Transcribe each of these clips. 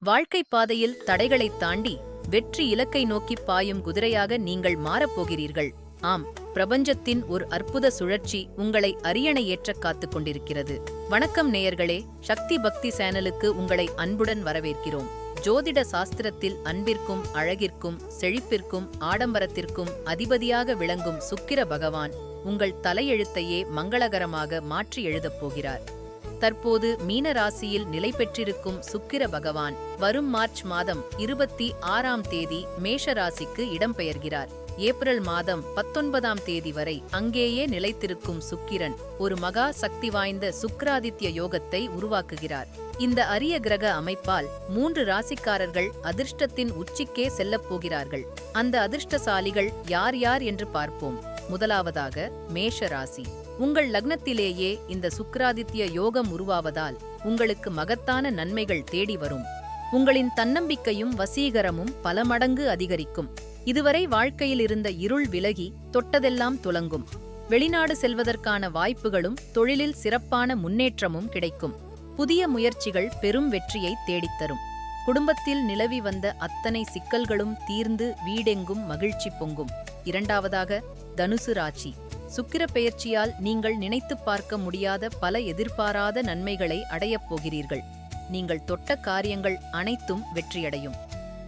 வாழ்க்கை பாதையில் தடைகளைத் தாண்டி வெற்றி இலக்கை நோக்கி பாயும் குதிரையாக நீங்கள் மாறப்போகிறீர்கள். ஆம், பிரபஞ்சத்தின் ஒரு அற்புத சுழற்சி உங்களை அரியணை ஏற்றக் காத்துக் கொண்டிருக்கிறது. வணக்கம் நேயர்களே, சக்தி பக்தி சேனலுக்கு உங்களை அன்புடன் வரவேற்கிறோம். ஜோதிட சாஸ்திரத்தில் அன்பிற்கும் அழகிற்கும் செழிப்பிற்கும் ஆடம்பரத்திற்கும் அதிபதியாக விளங்கும் சுக்கிர பகவான் உங்கள் தலையெழுத்தையே மங்களகரமாக மாற்றி எழுதப் போகிறார். தற்போது மீன ராசியில் நிலை பெற்றிருக்கும் சுக்கிர பகவான் வரும் மார்ச் மாதம் 26ஆம் தேதி மேஷ ராசிக்கு இடம்பெயர்கிறார். ஏப்ரல் மாதம் 19ஆம் தேதி வரை அங்கேயே நிலைத்திருக்கும் சுக்கிரன் ஒரு மகா சக்தி வாய்ந்த சுக்கிராதித்ய யோகத்தை உருவாக்குகிறார். இந்த அரிய கிரக அமைப்பால் 3 ராசிக்காரர்கள் அதிர்ஷ்டத்தின் உச்சிக்கே செல்லப் போகிறார்கள். அந்த அதிர்ஷ்டசாலிகள் யார் யார் என்று பார்ப்போம். முதலாவதாக மேஷ ராசி. உங்கள் லக்னத்திலேயே இந்த சுக்கிராதித்ய யோகம் உருவாவதால் உங்களுக்கு மகத்தான நன்மைகள் தேடி வரும். உங்களின் தன்னம்பிக்கையும் வசீகரமும் பல மடங்கு அதிகரிக்கும். இதுவரை வாழ்க்கையில் இருந்த இருள் விலகி தொட்டதெல்லாம் துலங்கும். வெளிநாடு செல்வதற்கான வாய்ப்புகளும் தொழிலில் சிறப்பான முன்னேற்றமும் கிடைக்கும். புதிய முயற்சிகள் பெரும் வெற்றியை தேடித்தரும். குடும்பத்தில் நிலவி வந்த அத்தனை சிக்கல்களும் தீர்ந்து வீடெங்கும் மகிழ்ச்சி பொங்கும். இரண்டாவதாக தனுசு ராசி. சுக்கிர பெயர்ச்சியால் நீங்கள் நினைத்துப் பார்க்க முடியாத பல எதிர்பாராத நன்மைகளை அடையப் போகிறீர்கள். நீங்கள் தொட்ட காரியங்கள் அனைத்தும் வெற்றியடையும்.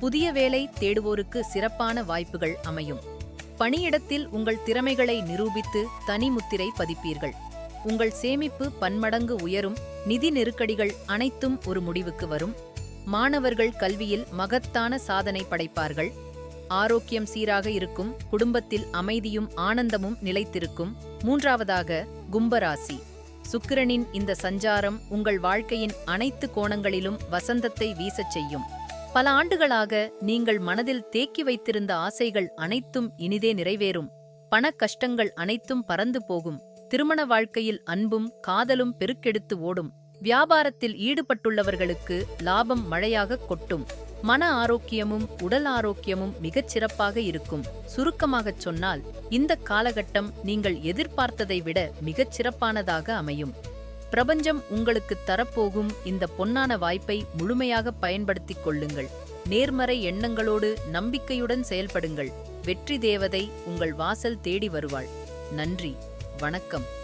புதிய வேலை தேடுவோருக்கு சிறப்பான வாய்ப்புகள் அமையும். பணியிடத்தில் உங்கள் திறமைகளை நிரூபித்து தனி முத்திரை பதிப்பீர்கள். உங்கள் சேமிப்பு பன்மடங்கு உயரும். நிதி நெருக்கடிகள் அனைத்தும் ஒரு முடிவுக்கு வரும். மாணவர்கள் கல்வியில் மகத்தான சாதனை படைப்பார்கள். ஆரோக்கியம் சீராக இருக்கும். குடும்பத்தில் அமைதியும் ஆனந்தமும் நிலைத்திருக்கும். மூன்றாவதாக கும்பராசி. சுக்கிரனின் இந்த சஞ்சாரம் உங்கள் வாழ்க்கையின் அனைத்து கோணங்களிலும் வசந்தத்தை வீசச் செய்யும். பல ஆண்டுகளாக நீங்கள் மனதில் தேக்கி வைத்திருந்த ஆசைகள் அனைத்தும் இனிதே நிறைவேறும். பண கஷ்டங்கள் அனைத்தும் பறந்து போகும். திருமண வாழ்க்கையில் அன்பும் காதலும் பெருக்கெடுத்து ஓடும். வியாபாரத்தில் ஈடுபட்டுள்ளவர்களுக்கு லாபம் மழையாக கொட்டும். மன ஆரோக்கியமும் உடல் ஆரோக்கியமும் மிகச் சிறப்பாக இருக்கும். சுருக்கமாகச் சொன்னால், இந்த காலகட்டம் நீங்கள் எதிர்பார்த்ததை விட மிகச் சிறப்பானதாக அமையும். பிரபஞ்சம் உங்களுக்கு தரப்போகும் இந்த பொன்னான வாய்ப்பை முழுமையாக பயன்படுத்திக் கொள்ளுங்கள். நேர்மறை எண்ணங்களோடு நம்பிக்கையுடன் செயல்படுங்கள். வெற்றி தேவதை உங்கள் வாசல் தேடி வருவாள். நன்றி, வணக்கம்.